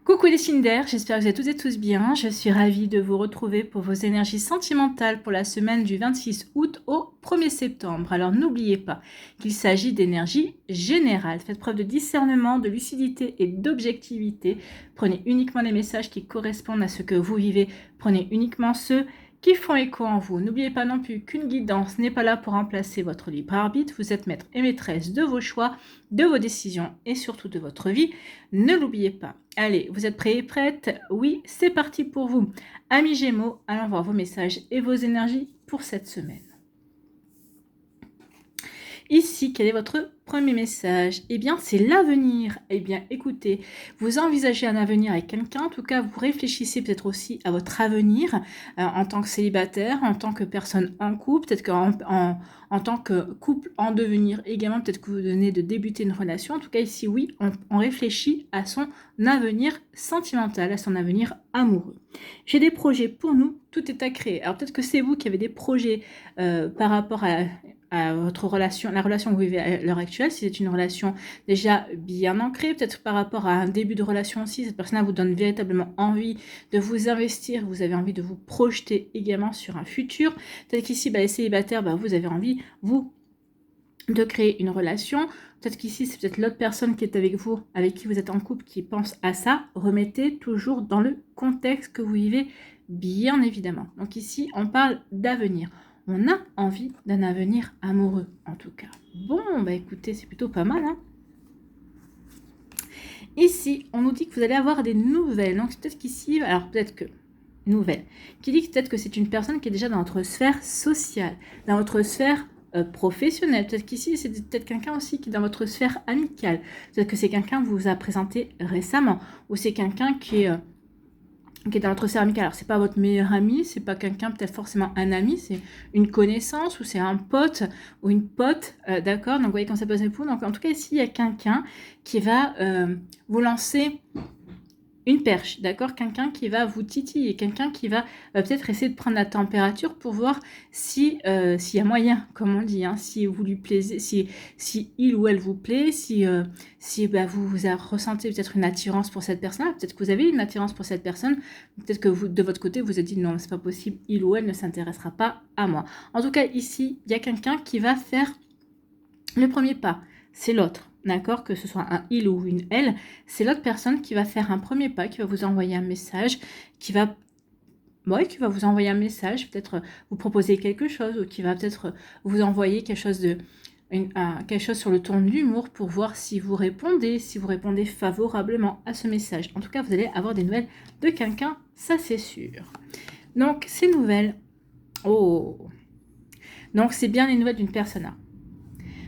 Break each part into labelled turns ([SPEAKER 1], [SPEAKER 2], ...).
[SPEAKER 1] Coucou les Cinder, j'espère que vous êtes toutes et tous bien. Je suis ravie de vous retrouver pour vos énergies sentimentales pour la semaine du 26 août au 1er septembre. Alors n'oubliez pas qu'il s'agit d'énergie générale. Faites preuve de discernement, de lucidité et d'objectivité. Prenez uniquement les messages qui correspondent à ce que vous vivez. Prenez uniquement ceux qui font écho en vous. N'oubliez pas non plus qu'une guidance n'est pas là pour remplacer votre libre arbitre. Vous êtes maître et maîtresse de vos choix, de vos décisions et surtout de votre vie. Ne l'oubliez pas. Allez, vous êtes prêts et prêtes? Oui, c'est parti pour vous. Amis Gémeaux, allons voir vos messages et vos énergies pour cette semaine. Ici, quel est votre premier message? Eh bien, c'est l'avenir. Eh bien, écoutez, vous envisagez un avenir avec quelqu'un. En tout cas, vous réfléchissez peut-être aussi à votre avenir en tant que célibataire, en tant que personne en couple, peut-être en tant que couple en devenir également, peut-être que vous venez de débuter une relation. En tout cas, ici, oui, on réfléchit à son avenir sentimental, à son avenir amoureux. J'ai des projets pour nous, tout est à créer. Alors, peut-être que c'est vous qui avez des projets par rapport à votre relation, la relation que vous vivez à l'heure actuelle, si c'est une relation déjà bien ancrée, peut-être par rapport à un début de relation aussi, cette personne-là vous donne véritablement envie de vous investir, vous avez envie de vous projeter également sur un futur. Peut-être qu'ici, les célibataires, vous avez envie, vous, de créer une relation. Peut-être qu'ici, c'est peut-être l'autre personne qui est avec vous, avec qui vous êtes en couple, qui pense à ça. Remettez toujours dans le contexte que vous vivez, bien évidemment. Donc ici, on parle d'avenir. On a envie d'un avenir amoureux, en tout cas. Bon, écoutez, c'est plutôt pas mal, hein. Ici, on nous dit que vous allez avoir des nouvelles. Donc, peut-être qu'ici, alors peut-être que, nouvelles, qui dit peut-être que c'est une personne qui est déjà dans votre sphère sociale, dans votre sphère professionnelle. Peut-être qu'ici, c'est peut-être quelqu'un aussi qui est dans votre sphère amicale. Peut-être que c'est quelqu'un que vous a présenté récemment, ou c'est quelqu'un qui est dans votre sphère amicale. Alors, c'est pas votre meilleur ami, c'est pas quelqu'un, peut-être forcément un ami, c'est une connaissance ou c'est un pote ou une pote, d'accord? Donc, vous voyez comment ça peut se pour. Donc, en tout cas, ici, il y a quelqu'un qui va vous lancer une perche, d'accord? Quelqu'un qui va vous titiller, quelqu'un qui va peut-être essayer de prendre la température pour voir si s'il y a moyen, comme on dit, hein, si vous lui plaisez, si il ou elle vous plaît, si vous ressentez peut-être une attirance pour cette personne, peut-être que vous avez une attirance pour cette personne, peut-être que vous, de votre côté, vous avez dit non, c'est pas possible, il ou elle ne s'intéressera pas à moi. En tout cas, ici, il y a quelqu'un qui va faire le premier pas, c'est l'autre. D'accord, que ce soit un il ou une elle, c'est l'autre personne qui va faire un premier pas, qui va vous envoyer un message, qui va vous envoyer un message, peut-être vous proposer quelque chose, ou qui va peut-être vous envoyer quelque chose quelque chose sur le ton de l'humour pour voir si vous répondez favorablement à ce message. En tout cas, vous allez avoir des nouvelles de quelqu'un, ça c'est sûr. Donc, ces nouvelles, donc c'est bien les nouvelles d'une personne.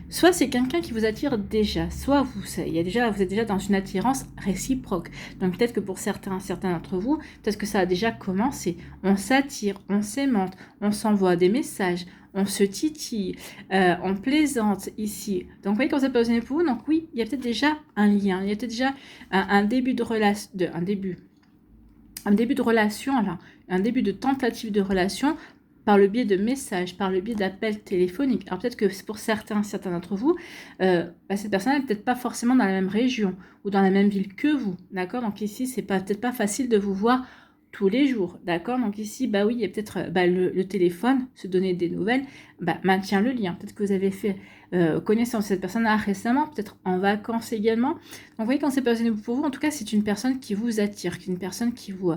[SPEAKER 1] Soit c'est quelqu'un qui vous attire déjà, soit vous êtes déjà dans une attirance réciproque. Donc peut-être que pour certains d'entre vous, peut-être que ça a déjà commencé. On s'attire, on s'aimante, on s'envoie des messages, on se titille, on plaisante ici. Donc vous voyez comment ça peut résonner pour vous. Donc oui, il y a peut-être déjà un lien, il y a peut-être déjà un début de relation, un début de relation, alors, un début de tentative de relation par le biais de messages, par le biais d'appels téléphoniques. Alors peut-être que pour certains d'entre vous, cette personne n'est peut-être pas forcément dans la même région ou dans la même ville que vous, d'accord? Donc ici, c'est peut-être pas facile de vous voir tous les jours, d'accord? Donc ici, oui, il y a peut-être le téléphone, se donner des nouvelles, maintient le lien. Peut-être que vous avez fait connaissance de cette personne-là récemment, peut-être en vacances également. Donc vous voyez quand c'est pas pour vous, en tout cas, c'est une personne qui vous attire, une personne qui vous...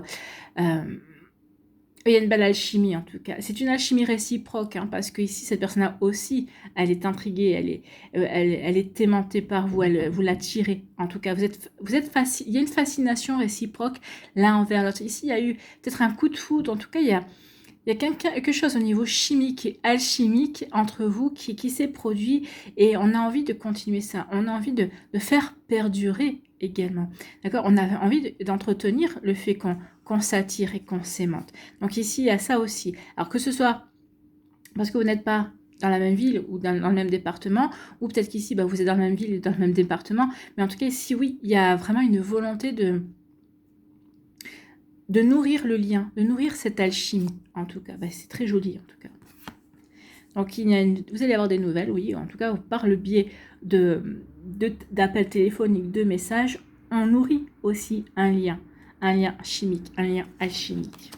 [SPEAKER 1] il y a une belle alchimie en tout cas. C'est une alchimie réciproque, hein, parce que ici cette personne-là aussi, elle est intriguée, elle est aimantée par vous, vous l'attirez. En tout cas, il y a une fascination réciproque l'un envers l'autre. Ici, il y a eu peut-être un coup de foudre. En tout cas, il y a quelque chose au niveau chimique et alchimique entre vous qui s'est produit et on a envie de continuer ça. On a envie de faire perdurer également. D'accord? On a envie d'entretenir le fait qu'on s'attire et qu'on s'aimante. Donc ici, il y a ça aussi. Alors que ce soit parce que vous n'êtes pas dans la même ville ou dans le même département, ou peut-être qu'ici, vous êtes dans la même ville et dans le même département, mais en tout cas, ici, oui, il y a vraiment une volonté de nourrir le lien, de nourrir cette alchimie, en tout cas. C'est très joli, en tout cas. Donc, vous allez avoir des nouvelles, oui, en tout cas, par le biais d'appels téléphoniques, de messages, on nourrit aussi un lien chimique, un lien alchimique.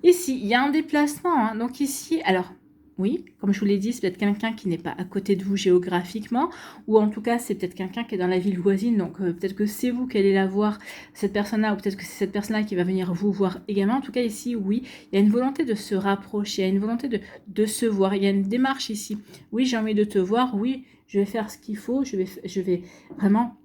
[SPEAKER 1] Ici, il y a un déplacement, hein. Donc ici, alors, oui, comme je vous l'ai dit, c'est peut-être quelqu'un qui n'est pas à côté de vous géographiquement, ou en tout cas, c'est peut-être quelqu'un qui est dans la ville voisine, donc peut-être que c'est vous qui allez la voir, cette personne-là, ou peut-être que c'est cette personne-là qui va venir vous voir également. En tout cas, ici, oui, il y a une volonté de se rapprocher, il y a une volonté de se voir, il y a une démarche ici. Oui, j'ai envie de te voir, oui, je vais faire ce qu'il faut, je vais vraiment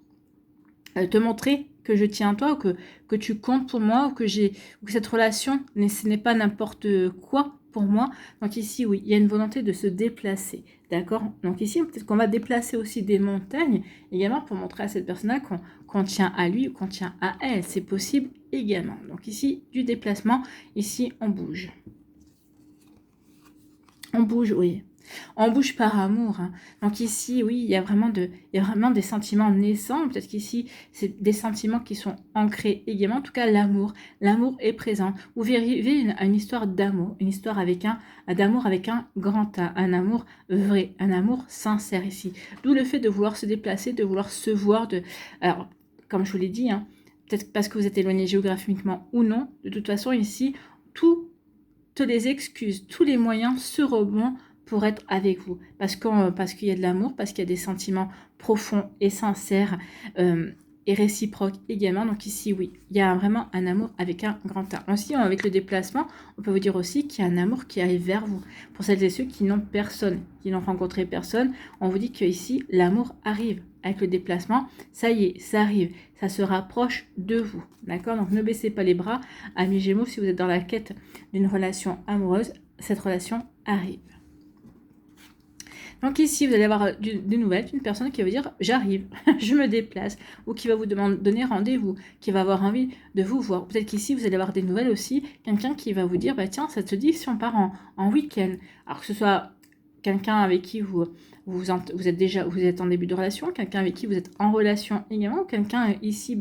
[SPEAKER 1] te montrer que je tiens à toi, ou que tu comptes pour moi, ou que cette relation, ce n'est pas n'importe quoi pour moi. Donc ici, oui, il y a une volonté de se déplacer, d'accord? Donc ici, peut-être qu'on va déplacer aussi des montagnes, également pour montrer à cette personne-là qu'on tient à lui ou qu'on tient à elle. C'est possible également. Donc ici, du déplacement, ici, on bouge. On bouge, oui. On bouge par amour, hein. Donc ici, oui, il y a vraiment des sentiments naissants. Peut-être qu'ici, c'est des sentiments qui sont ancrés également. En tout cas, l'amour est présent. Vous vivez une histoire d'amour, une histoire d'amour avec un grand A, un amour vrai, un amour sincère ici. D'où le fait de vouloir se déplacer, de vouloir se voir. Alors, comme je vous l'ai dit, hein, peut-être parce que vous êtes éloigné géographiquement ou non, de toute façon, ici, toutes les excuses, tous les moyens seront pour être avec vous, parce qu'il y a de l'amour, parce qu'il y a des sentiments profonds et sincères et réciproques également. Donc ici, oui, il y a vraiment un amour avec un grand A. Aussi, avec le déplacement, on peut vous dire aussi qu'il y a un amour qui arrive vers vous. Pour celles et ceux qui n'ont personne, qui n'ont rencontré personne, on vous dit que ici, l'amour arrive. Avec le déplacement, ça y est, ça arrive, ça se rapproche de vous, d'accord? Donc ne baissez pas les bras, amis Gémeaux, si vous êtes dans la quête d'une relation amoureuse, cette relation arrive. Donc ici, vous allez avoir des nouvelles d'une personne qui va vous dire « j'arrive, je me déplace » ou qui va vous donner rendez-vous, qui va avoir envie de vous voir. Peut-être qu'ici, vous allez avoir des nouvelles aussi, quelqu'un qui va vous dire « tiens, ça te dit si on part en week-end » Alors que ce soit quelqu'un avec qui vous êtes en début de relation, quelqu'un avec qui vous êtes en relation également, quelqu'un ici,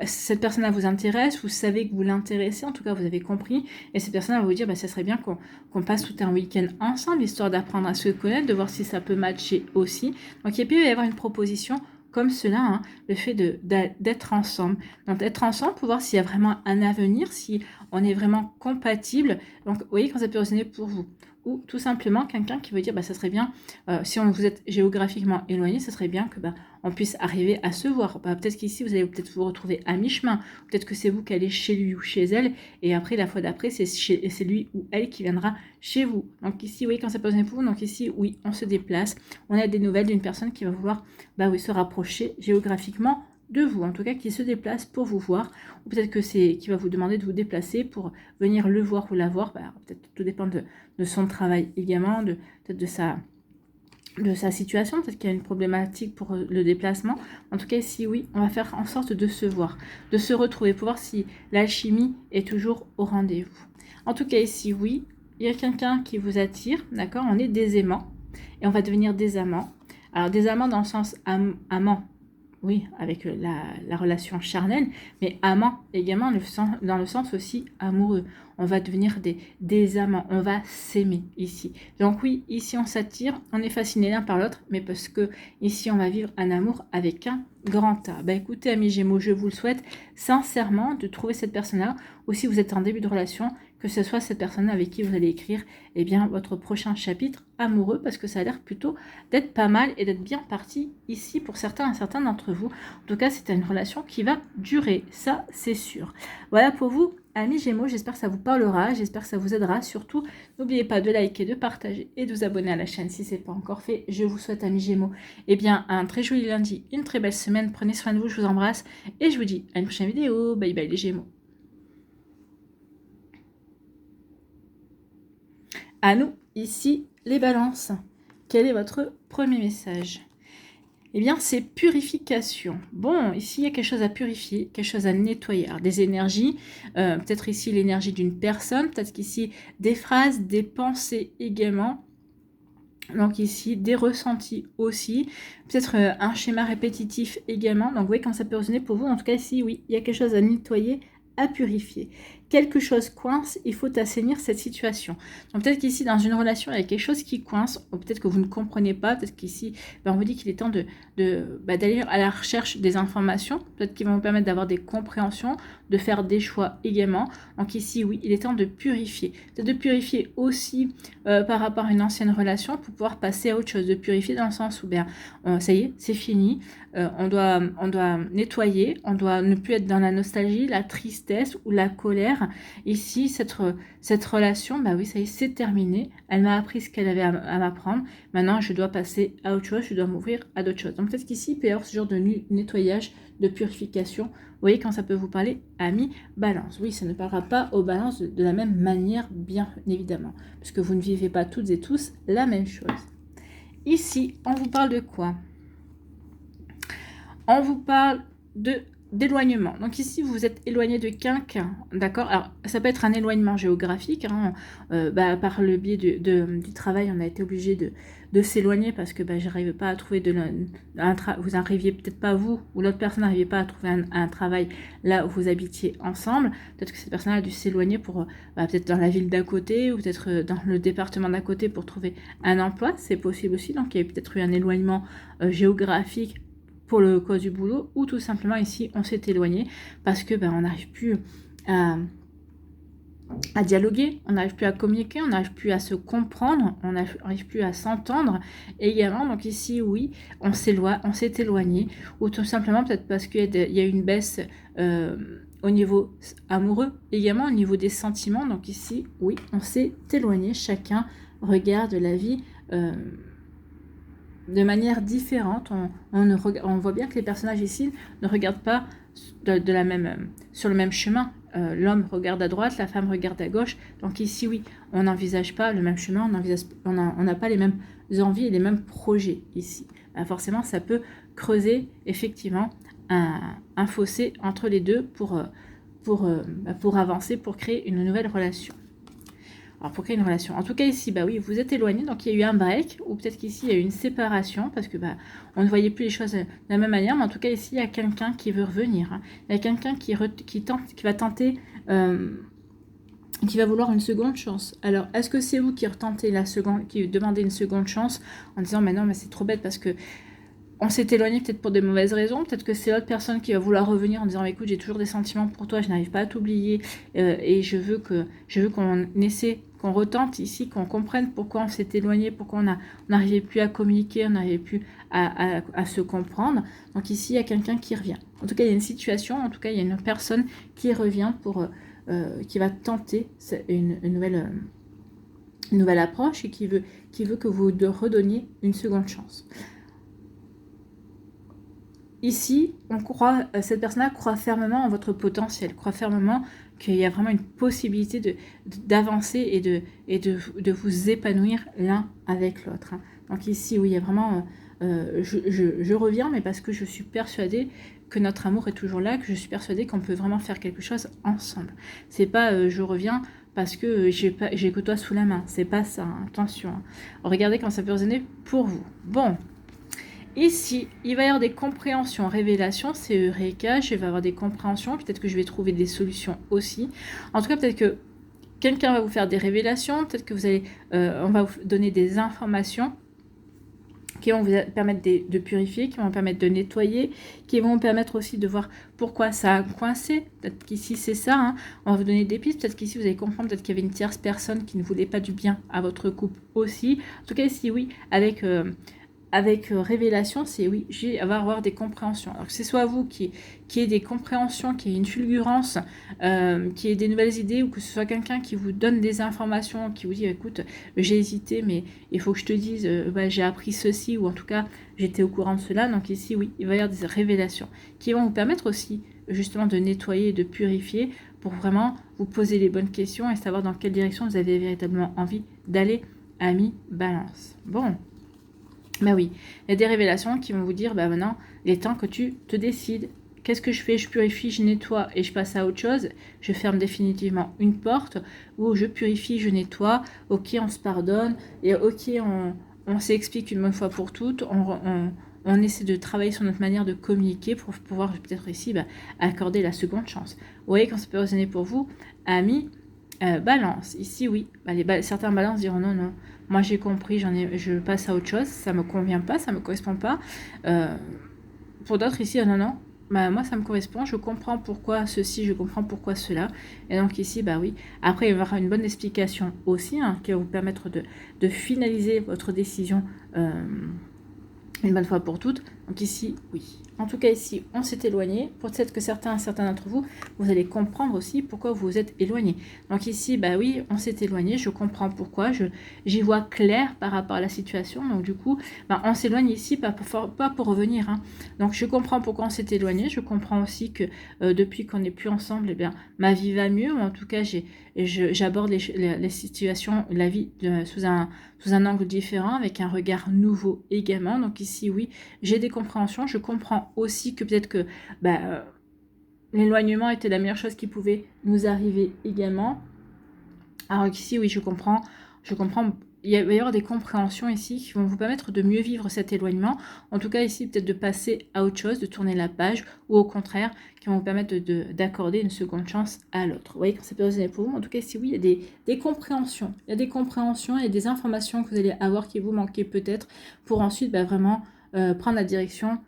[SPEAKER 1] cette personne-là vous intéresse, vous savez que vous l'intéressez, en tout cas vous avez compris, et cette personne va vous dire ça serait bien qu'on passe tout un week-end ensemble, histoire d'apprendre à se connaître, de voir si ça peut matcher aussi. Donc il peut y avoir une proposition comme cela, hein, le fait d'être ensemble. Donc d'être ensemble pour voir s'il y a vraiment un avenir, si on est vraiment compatible. Donc vous voyez quand ça peut résonner pour vous. Ou tout simplement quelqu'un qui veut dire ça serait bien, si vous êtes géographiquement éloigné, ça serait bien que on puisse arriver à se voir. Peut-être qu'ici vous allez peut-être vous retrouver à mi-chemin, peut-être que c'est vous qui allez chez lui ou chez elle, et après la fois d'après c'est lui ou elle qui viendra chez vous. Donc ici oui, quand ça peut résonner pour vous, donc ici oui, on se déplace, on a des nouvelles d'une personne qui va vouloir se rapprocher géographiquement de vous, en tout cas qui se déplace pour vous voir, ou peut-être que c'est qui va vous demander de vous déplacer pour venir le voir ou la voir, peut-être tout dépend de son travail également, peut-être de sa situation, peut-être qu'il y a une problématique pour le déplacement. En tout cas ici oui, on va faire en sorte de se voir, de se retrouver pour voir si l'alchimie est toujours au rendez-vous. En tout cas ici oui, il y a quelqu'un qui vous attire, d'accord, on est des aimants, et on va devenir des amants. Alors des amants dans le sens amant, oui, avec la relation charnelle, mais amant également dans le sens aussi amoureux. On va devenir des amants, on va s'aimer ici. Donc oui, ici on s'attire, on est fasciné l'un par l'autre, mais parce que ici on va vivre un amour avec un grand A. Écoutez, amis Gémeaux, je vous le souhaite sincèrement de trouver cette personne-là, ou si vous êtes en début de relation, que ce soit cette personne avec qui vous allez écrire votre prochain chapitre amoureux, parce que ça a l'air plutôt d'être pas mal et d'être bien parti ici pour certains d'entre vous. En tout cas, c'est une relation qui va durer, ça c'est sûr. Voilà pour vous, amis Gémeaux, j'espère que ça vous parlera, j'espère que ça vous aidera. Surtout, n'oubliez pas de liker, de partager et de vous abonner à la chaîne si ce n'est pas encore fait. Je vous souhaite, amis Gémeaux, un très joli lundi, une très belle semaine. Prenez soin de vous, je vous embrasse et je vous dis à une prochaine vidéo. Bye bye les Gémeaux. À nous, ici, les balances. Quel est votre premier message? C'est purification. Bon, ici, il y a quelque chose à purifier, quelque chose à nettoyer. Alors, des énergies, peut-être ici l'énergie d'une personne, peut-être qu'ici des phrases, des pensées également. Donc ici, des ressentis aussi. Peut-être un schéma répétitif également. Donc vous voyez quand ça peut résonner pour vous. En tout cas, ici, oui, il y a quelque chose à nettoyer, à purifier. quelque chose coince, il faut assainir cette situation. Donc peut-être qu'ici, dans une relation, il y a quelque chose qui coince, ou peut-être que vous ne comprenez pas, peut-être qu'ici, on vous dit qu'il est temps d'aller à la recherche des informations, peut-être qu'ils vont vous permettre d'avoir des compréhensions, de faire des choix également. Donc ici, oui, il est temps de purifier. Peut-être de purifier aussi par rapport à une ancienne relation pour pouvoir passer à autre chose, de purifier dans le sens où, ça y est, c'est fini, on doit nettoyer, on doit ne plus être dans la nostalgie, la tristesse ou la colère. Ici, cette relation, oui, ça y est, c'est terminé. Elle m'a appris ce qu'elle avait à m'apprendre. Maintenant, je dois passer à autre chose, je dois m'ouvrir à d'autres choses. Donc peut-être qu'ici, il peut y avoir ce genre de nettoyage, de purification. Vous voyez quand ça peut vous parler, amis, balance. Oui, ça ne parlera pas aux balances de la même manière, bien évidemment, parce que vous ne vivez pas toutes et tous la même chose. Ici, on vous parle de quoi? On vous parle d'éloignement. Donc ici, vous êtes éloigné de quelqu'un, d'accord? Alors, ça peut être un éloignement géographique. Par le biais du travail, on a été obligé de s'éloigner parce que j'arrivais pas à trouver vous n'arriviez peut-être pas vous ou l'autre personne n'arrivait pas à trouver un travail là où vous habitiez ensemble. Peut-être que cette personne a dû s'éloigner pour peut-être dans la ville d'à côté ou peut-être dans le département d'à côté pour trouver un emploi. C'est possible aussi. Donc il y a peut-être eu un éloignement géographique pour le cause du boulot, ou tout simplement ici on s'est éloigné parce que on n'arrive plus à dialoguer, on n'arrive plus à communiquer, on n'arrive plus à se comprendre, on n'arrive plus à s'entendre également. Donc ici oui, on s'est éloigné, ou tout simplement peut-être parce qu'il y a une baisse au niveau amoureux, également au niveau des sentiments. Donc ici oui, on s'est éloigné, chacun regarde la vie de manière différente. On voit bien que les personnages ici ne regardent pas sur le même chemin. L'homme regarde à droite, la femme regarde à gauche. Donc ici, oui, on n'envisage pas le même chemin, on n'a pas les mêmes envies et les mêmes projets ici. Forcément, ça peut creuser effectivement un fossé entre les deux pour avancer, pour créer une nouvelle relation. Alors, pour créer une relation. En tout cas, ici, oui, vous êtes éloigné, donc il y a eu un break, ou peut-être qu'ici, il y a eu une séparation, parce que on ne voyait plus les choses de la même manière, mais en tout cas, ici, il y a quelqu'un qui veut revenir. Il y a quelqu'un qui va tenter, qui va vouloir une seconde chance. Alors, est-ce que c'est vous qui retentez qui demandez une seconde chance, en disant, mais non, mais c'est trop bête, parce que on s'est éloigné peut-être pour de mauvaises raisons, peut-être que c'est l'autre personne qui va vouloir revenir en disant, écoute, j'ai toujours des sentiments pour toi, je n'arrive pas à t'oublier, et je veux qu'on essaie, qu'on retente ici, qu'on comprenne pourquoi on s'est éloigné, pourquoi on n'arrivait plus à communiquer, on n'arrivait plus à se comprendre. Donc ici, il y a quelqu'un qui revient. En tout cas, il y a une situation, en tout cas, il y a une personne qui revient qui va tenter une nouvelle approche et qui veut que vous redonniez une seconde chance. Ici, cette personne-là croit fermement en votre potentiel, croit fermement qu'il y a vraiment une possibilité d'avancer et de vous épanouir l'un avec l'autre. Donc ici, oui, il y a vraiment... je reviens, mais parce que je suis persuadée que notre amour est toujours là, que je suis persuadée qu'on peut vraiment faire quelque chose ensemble. C'est pas je reviens parce que j'ai que toi sous la main. C'est pas ça, attention. Regardez comment ça peut résonner pour vous. Bon. Ici, il va y avoir des compréhensions, révélations, c'est Eureka, je vais avoir des compréhensions, peut-être que je vais trouver des solutions aussi. En tout cas, peut-être que quelqu'un va vous faire des révélations, peut-être que on va vous donner des informations qui vont vous permettre de purifier, qui vont vous permettre de nettoyer, qui vont vous permettre aussi de voir pourquoi ça a coincé. Peut-être qu'ici c'est ça, on va vous donner des pistes, peut-être qu'ici vous allez comprendre, peut-être qu'il y avait une tierce personne qui ne voulait pas du bien à votre couple aussi. En tout cas, ici oui, avec révélation, c'est oui, avoir des compréhensions. Alors que ce soit vous qui ait des compréhensions, qui ait une fulgurance, qui ait des nouvelles idées, ou que ce soit quelqu'un qui vous donne des informations, qui vous dit, écoute, j'ai hésité, mais il faut que je te dise, j'ai appris ceci, ou en tout cas, j'étais au courant de cela. Donc ici, oui, il va y avoir des révélations qui vont vous permettre aussi, justement, de nettoyer et de purifier pour vraiment vous poser les bonnes questions et savoir dans quelle direction vous avez véritablement envie d'aller, amis Balance. Bon. Oui, il y a des révélations qui vont vous dire, maintenant, il est temps que tu te décides. Qu'est-ce que je fais? Je purifie, je nettoie et je passe à autre chose. Je ferme définitivement une porte, ou je purifie, je nettoie. Ok, on se pardonne, et ok, on s'explique une bonne fois pour toutes. on essaie de travailler sur notre manière de communiquer pour pouvoir peut-être ici accorder la seconde chance. Vous voyez quand ça peut résonner pour vous, amis, balance. Ici, oui, certains balances diront non, non, moi j'ai compris, je passe à autre chose, ça me convient pas, ça me correspond pas. Pour d'autres ici, non, non, moi ça me correspond, je comprends pourquoi ceci, je comprends pourquoi cela. Et donc ici, oui. Après, il va y avoir une bonne explication aussi qui va vous permettre de finaliser votre décision une bonne fois pour toutes. Donc ici, oui. En tout cas, ici, on s'est éloigné. Peut-être que certains d'entre vous, vous allez comprendre aussi pourquoi vous vous êtes éloigné. Donc ici, oui, on s'est éloigné. Je comprends pourquoi. J'y vois clair par rapport à la situation. Donc du coup, on s'éloigne ici, pas pour revenir. Donc je comprends pourquoi on s'est éloigné. Je comprends aussi que depuis qu'on n'est plus ensemble, ma vie va mieux. Ou en tout cas, j'aborde les situations, la vie sous un angle différent, avec un regard nouveau également. Donc ici, oui, j'ai des compréhensions. Je comprends aussi que peut-être que l'éloignement était la meilleure chose qui pouvait nous arriver également. Alors ici, oui, je comprends. Il va y avoir des compréhensions ici qui vont vous permettre de mieux vivre cet éloignement. En tout cas, ici, peut-être de passer à autre chose, de tourner la page, ou au contraire, qui vont vous permettre d'accorder une seconde chance à l'autre. Vous voyez, quand c'est pas résonné pour vous, en tout cas, ici, oui, il y a des compréhensions. Il y a des compréhensions et des informations que vous allez avoir qui vous manquaient peut-être pour ensuite vraiment prendre la direction.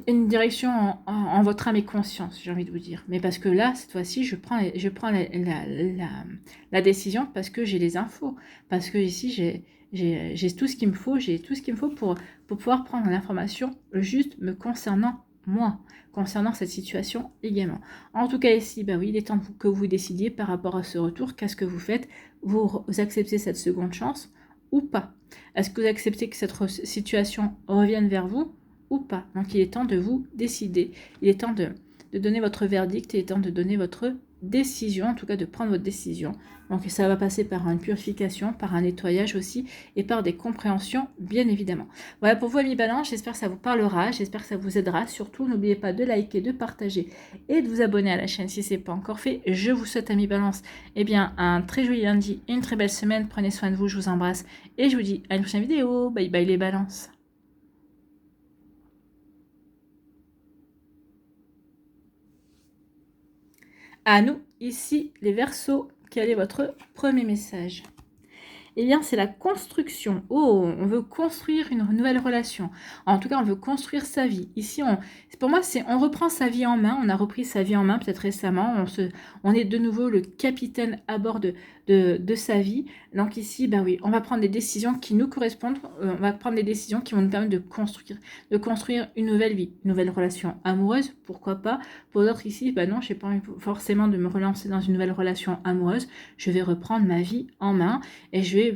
[SPEAKER 1] Une direction en votre âme et conscience, j'ai envie de vous dire. Mais parce que là, cette fois-ci, je prends la décision parce que j'ai les infos. Parce que ici, j'ai tout ce qu'il me faut. J'ai tout ce qu'il me faut pour pouvoir prendre l'information juste me concernant moi, concernant cette situation également. En tout cas, ici, oui, il est temps que vous décidiez par rapport à ce retour. Qu'est-ce que vous faites? Vous acceptez cette seconde chance ou pas? Est-ce que vous acceptez que cette situation revienne vers vous ou pas? Donc il est temps de vous décider, il est temps de donner votre verdict, il est temps de donner votre décision, en tout cas de prendre votre décision. Donc ça va passer par une purification, par un nettoyage aussi, et par des compréhensions, bien évidemment. Voilà pour vous, amis Balance, j'espère que ça vous parlera, j'espère que ça vous aidera. Surtout, n'oubliez pas de liker, de partager et de vous abonner à la chaîne si ce n'est pas encore fait. Je vous souhaite, amis Balance, un très joli lundi et une très belle semaine. Prenez soin de vous, je vous embrasse, et je vous dis à une prochaine vidéo. Bye bye les balances. À nous, ici, les Verseaux, quel est votre premier message? Eh bien, c'est la construction. Oh, on veut construire une nouvelle relation. En tout cas, on veut construire sa vie. Ici, pour moi, on reprend sa vie en main. On a repris sa vie en main peut-être récemment. On est de nouveau le capitaine à bord de sa vie. Donc ici, oui, on va prendre des décisions qui nous correspondent. On va prendre des décisions qui vont nous permettre de construire une nouvelle vie, une nouvelle relation amoureuse, pourquoi pas. Pour d'autres ici, non, je n'ai pas envie forcément de me relancer dans une nouvelle relation amoureuse. Je vais reprendre ma vie en main et je vais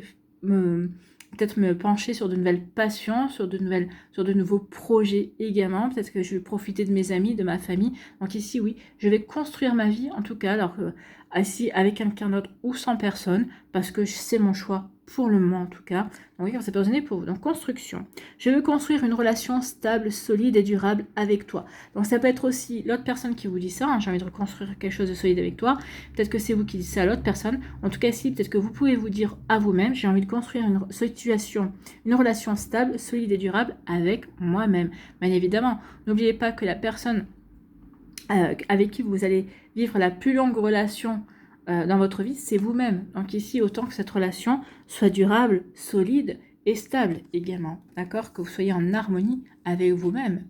[SPEAKER 1] peut-être me pencher sur de nouvelles passions, sur de nouveaux projets également. Peut-être que je vais profiter de mes amis, de ma famille. Donc ici, oui, je vais construire ma vie, en tout cas, alors ici, avec quelqu'un d'autre ou sans personne, parce que c'est mon choix pour le moment, en tout cas. Donc oui, c'est personné pour vous. Donc construction. Je veux construire une relation stable, solide et durable avec toi. Donc ça peut être aussi l'autre personne qui vous dit ça. J'ai envie de reconstruire quelque chose de solide avec toi. Peut-être que c'est vous qui dites ça à l'autre personne. En tout cas, ici, peut-être que vous pouvez vous dire à vous-même, j'ai envie de construire une relation stable, solide et durable avec moi-même. Bien évidemment, n'oubliez pas que la personne avec qui vous allez vivre la plus longue relation dans votre vie, c'est vous-même. Donc ici, autant que cette relation soit durable, solide et stable également. D'accord? Que vous soyez en harmonie avec vous-même.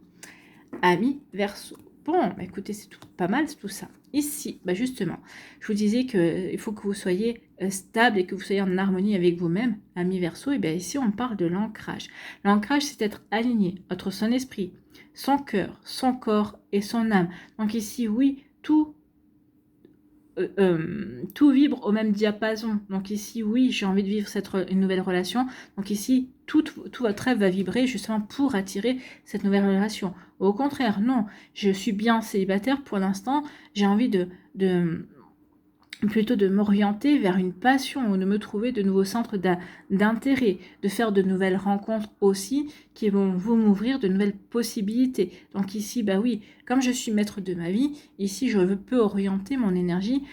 [SPEAKER 1] Amis Verseau. Bon, écoutez, c'est pas mal tout ça. Ici, justement, je vous disais qu'il faut que vous soyez stable et que vous soyez en harmonie avec vous-même, amis Verseau. Et bien ici, on parle de l'ancrage. L'ancrage, c'est être aligné entre son esprit, son cœur, son corps et son âme. Donc ici, oui, tout vibre au même diapason. Donc ici, oui, j'ai envie de vivre une nouvelle relation. Donc ici, tout votre rêve va vibrer justement pour attirer cette nouvelle relation. Au contraire, non, je suis bien célibataire pour l'instant. J'ai envie plutôt de m'orienter vers une passion ou de me trouver de nouveaux centres d'intérêt, de faire de nouvelles rencontres aussi qui vont vous m'ouvrir de nouvelles possibilités. Donc ici, oui, comme je suis maître de ma vie, ici je peux orienter mon énergie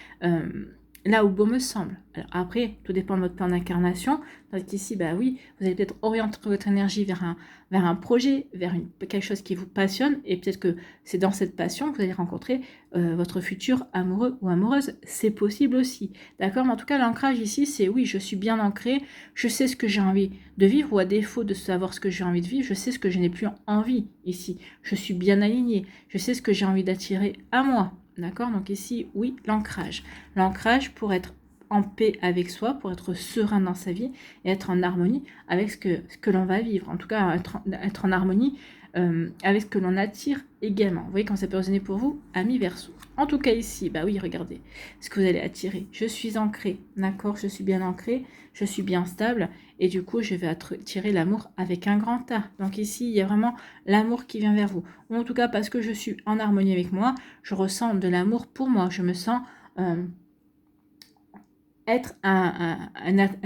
[SPEAKER 1] là où bon me semble. Alors après, tout dépend de votre plan d'incarnation. Donc ici, bah oui, vous allez peut-être orienter votre énergie vers un projet, vers quelque chose qui vous passionne, et peut-être que c'est dans cette passion que vous allez rencontrer votre futur amoureux ou amoureuse. C'est possible aussi, d'accord? Mais en tout cas, l'ancrage ici, c'est oui, je suis bien ancrée, je sais ce que j'ai envie de vivre, ou à défaut de savoir ce que j'ai envie de vivre, je sais ce que je n'ai plus envie ici. Je suis bien alignée, je sais ce que j'ai envie d'attirer à moi. D'accord? Donc ici, oui, l'ancrage. L'ancrage pour être en paix avec soi, pour être serein dans sa vie et être en harmonie avec ce que l'on va vivre. En tout cas, être en harmonie avec ce que l'on attire également. Vous voyez quand ça peut résonner pour vous, ami Verseau. En tout cas ici, bah oui, regardez ce que vous allez attirer. Je suis ancrée, d'accord? Je suis bien ancrée, je suis bien stable et du coup, je vais attirer l'amour avec un grand A. Donc ici, il y a vraiment l'amour qui vient vers vous. Ou en tout cas, parce que je suis en harmonie avec moi, je ressens de l'amour pour moi. Je me sens être un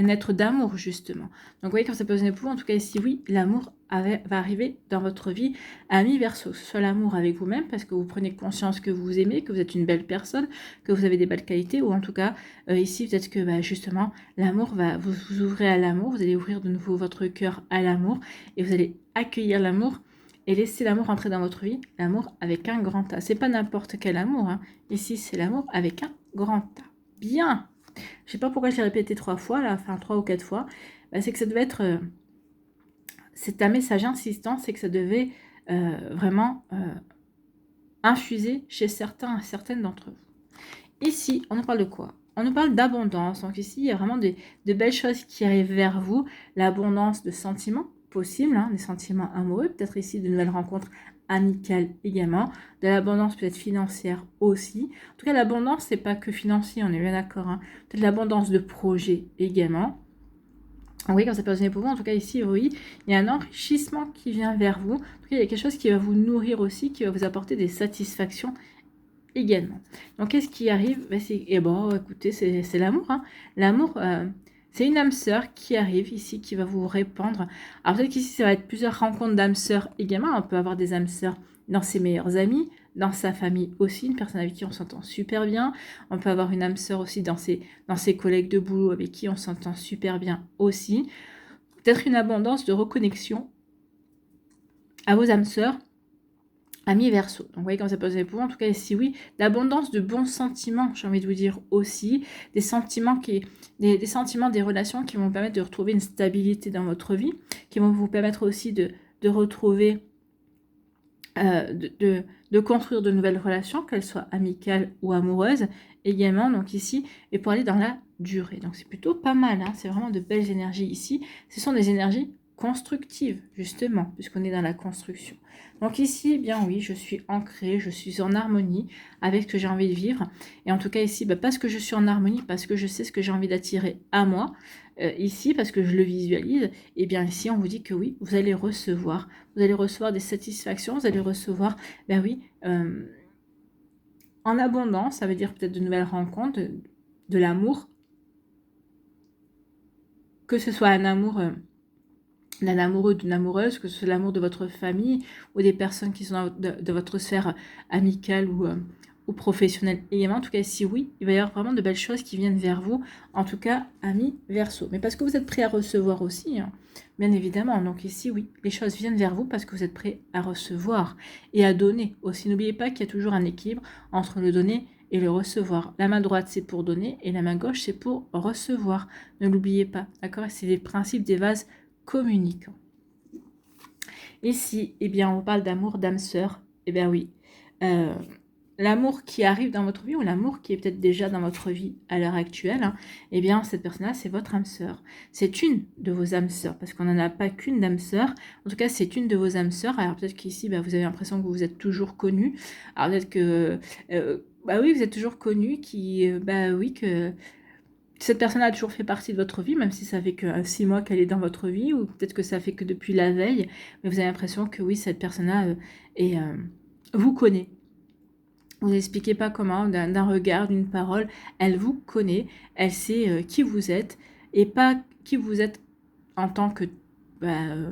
[SPEAKER 1] être d'amour, justement. Donc, vous voyez, quand ça peut résonner pour vous, en tout cas, ici, oui, l'amour va arriver dans votre vie, ami Verseau. Que ce soit l'amour avec vous-même, parce que vous prenez conscience que vous vous aimez, que vous êtes une belle personne, que vous avez des belles qualités, ou en tout cas, ici, peut-être que, bah, justement, l'amour va vous ouvrir à l'amour, vous allez ouvrir de nouveau votre cœur à l'amour, et vous allez accueillir l'amour, et laisser l'amour entrer dans votre vie, l'amour avec un grand A. C'est pas n'importe quel amour, hein. Ici, c'est l'amour avec un grand A. Bien! Je sais pas pourquoi je l'ai répété 3 fois, là, enfin 3 ou 4 fois. Bah, c'est que ça devait être... c'est un message insistant, c'est que ça devait vraiment infuser chez certains et certaines d'entre vous. Ici, on nous parle de quoi? On nous parle d'abondance. Donc ici, il y a vraiment de belles choses qui arrivent vers vous. L'abondance de sentiments possibles, hein, des sentiments amoureux. Peut-être ici de nouvelles rencontres amicales également. De l'abondance peut-être financière aussi. En tout cas, l'abondance, c'est pas que financier, on est bien d'accord. Hein. Peut-être l'abondance de projets également. Oui, quand ça peut résonner pour vous, en tout cas ici, oui, il y a un enrichissement qui vient vers vous. En tout cas, il y a quelque chose qui va vous nourrir aussi, qui va vous apporter des satisfactions également. Donc, qu'est-ce qui arrive? Écoutez, c'est l'amour. Hein. L'amour, c'est une âme sœur qui arrive ici, qui va vous répandre. Alors, peut-être qu'ici, ça va être plusieurs rencontres d'âmes sœurs également. On peut avoir des âmes sœurs dans ses meilleurs amis, dans sa famille aussi, une personne avec qui on s'entend super bien. On peut avoir une âme sœur aussi dans ses collègues de boulot avec qui on s'entend super bien aussi. Peut-être une abondance de reconnexion à vos âmes sœurs, ami Verseau. Donc, vous voyez comment ça peut se pour vous. En tout cas, ici, oui, l'abondance de bons sentiments, j'ai envie de vous dire aussi. Des sentiments, des sentiments, des relations qui vont vous permettre de retrouver une stabilité dans votre vie, qui vont vous permettre aussi de retrouver, de construire de nouvelles relations, qu'elles soient amicales ou amoureuses également. Donc, ici, et pour aller dans la durée. Donc, c'est plutôt pas mal. Hein, c'est vraiment de belles énergies ici. Ce sont des énergies constructive, justement, puisqu'on est dans la construction. Donc ici, eh bien oui, je suis ancrée, je suis en harmonie avec ce que j'ai envie de vivre. Et en tout cas ici, parce que je suis en harmonie, parce que je sais ce que j'ai envie d'attirer à moi, ici, parce que je le visualise, et bien ici, on vous dit que oui, vous allez recevoir des satisfactions, vous allez recevoir, ben oui, en abondance, ça veut dire peut-être de nouvelles rencontres, de l'amour, que ce soit un amour... d'un amoureux, d'une amoureuse, que ce soit l'amour de votre famille ou des personnes qui sont de votre sphère amicale ou professionnelle également. En tout cas, si oui, il va y avoir vraiment de belles choses qui viennent vers vous, en tout cas, ami Verseau. Mais parce que vous êtes prêt à recevoir aussi, hein, bien évidemment. Donc ici, oui, les choses viennent vers vous parce que vous êtes prêt à recevoir et à donner aussi. N'oubliez pas qu'il y a toujours un équilibre entre le donner et le recevoir. La main droite, c'est pour donner et la main gauche, c'est pour recevoir. Ne l'oubliez pas, d'accord? C'est les principes des vases communicants. Ici, eh bien, on parle d'amour d'âme sœur. Eh bien oui, l'amour qui arrive dans votre vie ou l'amour qui est peut-être déjà dans votre vie à l'heure actuelle, hein, eh bien, cette personne-là, c'est votre âme sœur. C'est une de vos âmes sœurs, parce qu'on n'en a pas qu'une d'âme sœur. En tout cas, c'est une de vos âmes sœurs. Alors peut-être qu'ici, vous avez l'impression que vous êtes toujours connu. Alors peut-être que, oui, vous êtes toujours connu, que cette personne a toujours fait partie de votre vie, même si ça fait que 6 mois qu'elle est dans votre vie, ou peut-être que ça fait que depuis la veille, mais vous avez l'impression que oui, cette personne-là vous connaît. Vous n'expliquez pas comment, d'un regard, d'une parole, elle vous connaît, elle sait qui vous êtes, et pas qui vous êtes en tant que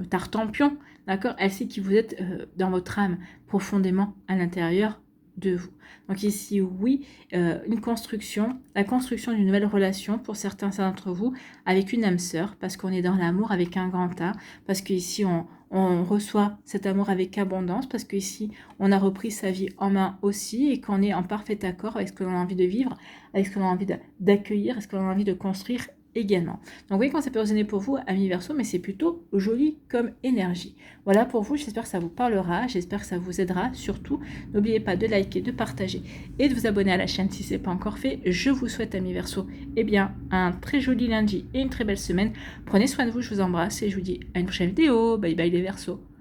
[SPEAKER 1] tartampion, d'accord? Elle sait qui vous êtes dans votre âme, profondément à l'intérieur de vous. Donc ici, oui, une construction, la construction d'une nouvelle relation pour certains d'entre vous avec une âme sœur, parce qu'on est dans l'amour avec un grand A, parce qu'ici, on reçoit cet amour avec abondance, parce qu'ici, on a repris sa vie en main aussi et qu'on est en parfait accord avec ce que l'on a envie de vivre, avec ce que l'on a envie d'accueillir, ce que l'on a envie de construire également. Donc vous voyez quand ça peut résonner pour vous, amis Verseau, mais c'est plutôt joli comme énergie. Voilà pour vous, j'espère que ça vous parlera, j'espère que ça vous aidera. Surtout, n'oubliez pas de liker, de partager et de vous abonner à la chaîne si ce n'est pas encore fait. Je vous souhaite, amis Verseau, eh bien, un très joli lundi et une très belle semaine. Prenez soin de vous, je vous embrasse et je vous dis à une prochaine vidéo. Bye bye les Verseaux.